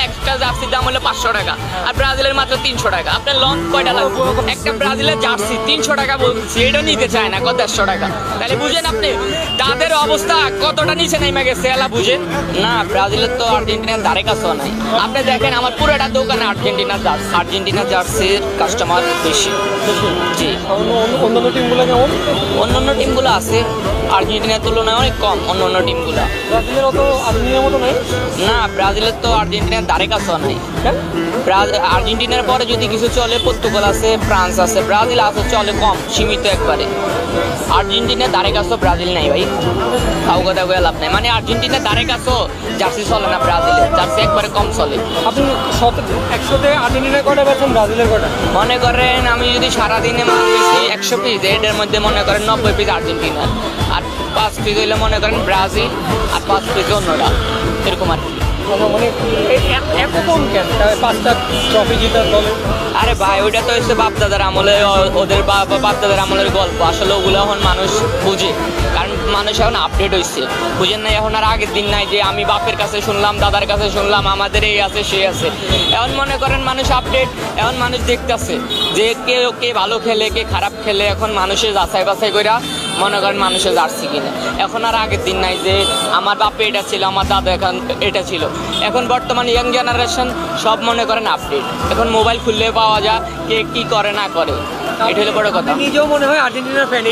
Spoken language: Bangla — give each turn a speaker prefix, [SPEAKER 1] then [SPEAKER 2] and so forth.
[SPEAKER 1] একটা জার্সির দাম হলো 500 টাকা, আর ব্রাজিলের মাত্র 300 টাকা। আপনার লং কয়টা লাগবে? একটা ব্রাজিলের জার্সি 300 টাকা বলছি, এটা নিতে চায় না, কত 150 টাকা। তাহলে বুঝেন আপনি তাদের অবস্থা কতটা নিচে নেমে গেছে, এলা বুঝেন না। ব্রাজিলের তো আর্জেন্টিনার ধারে কাছেও নাই। আপনি দেখেন আমার পুরোটা দোকানে আর্জেন্টিনার জার্সির কাস্টমার বেশি। জি,
[SPEAKER 2] অন্যান্য টিমগুলো কেমন?
[SPEAKER 1] অন্যান্য টিমগুলো আছে আর্জেন্টিনার তুলনায় অনেক কম। অন্যান্য টিমগুলো
[SPEAKER 2] ব্রাজিলের অত আর্জেন্টিনার মতো নাই।
[SPEAKER 1] না, ব্রাজিলের তো আর্জেন্টিনার ধারে কাছেও নাই।
[SPEAKER 2] কেন?
[SPEAKER 1] আর্জেন্টিনার পরে যদি কিছু চলে পর্তুগাল আছে, ফ্রান্স আছে, ব্রাজিল আছে, চলে কম সীমিত একবারে। আর্জেন্টিনার ধারে কাছেও ব্রাজিল নাই ভাই, খাও কথা বলে লাভ নাই। মানে আর্জেন্টিনার ধারে কাছেও জার্সি চলে না, ব্রাজিলের জার্সি একবারে কম চলে।
[SPEAKER 2] আপনি 100তে আর্জেন্টিনার কয়টা বেচেন, ব্রাজিলের কয়টা?
[SPEAKER 1] মনে করেন আমি যদি সারাদিনে মাল বেশি 100 পিস, এটার মধ্যে মনে করেন 90 পিস আর্জেন্টিনার, আর 5 পিস হইলে মনে করেন ব্রাজিল, আর 5 পিস অন্যরা, এরকম আর কি।
[SPEAKER 2] মানে এত কম কেন? 5টা ট্রফি জিতার দলে।
[SPEAKER 1] আরে ভাই, ওইটা তো হচ্ছে বাপদাদার আমলে, ওদের বাপদাদার আমলের গল্প। আসলে ওগুলো এখন মানুষ বুঝে, কারণ মানুষ এখন আপডেট হয়েছে, বুঝেন না? এখন আর আগের দিন নাই যে আমি বাপের কাছে শুনলাম, দাদার কাছে শুনলাম, আমাদের এই আছে সে আছে। এখন মনে করেন মানুষ আপডেট, এখন মানুষ দেখতেছে যে কে ভালো খেলে, কে খারাপ খেলে। এখন মানুষের যাচাই বাছাই করে মনে করেন মানুষের জার্সি কিনে। এখন আর আগের দিন নাই যে আমার বাপে এটা ছিল, আমার দাদা এখন এটা ছিল। এখন বর্তমানে ইয়াং জেনারেশন সব মনে করেন আপডেট। এখন মোবাইল খুললে পাওয়া যায় কে কি করে না করে, এটা হলো বড় কথা।
[SPEAKER 2] নিজেও মনে হয় আর্জেন্টিনার ফ্যান।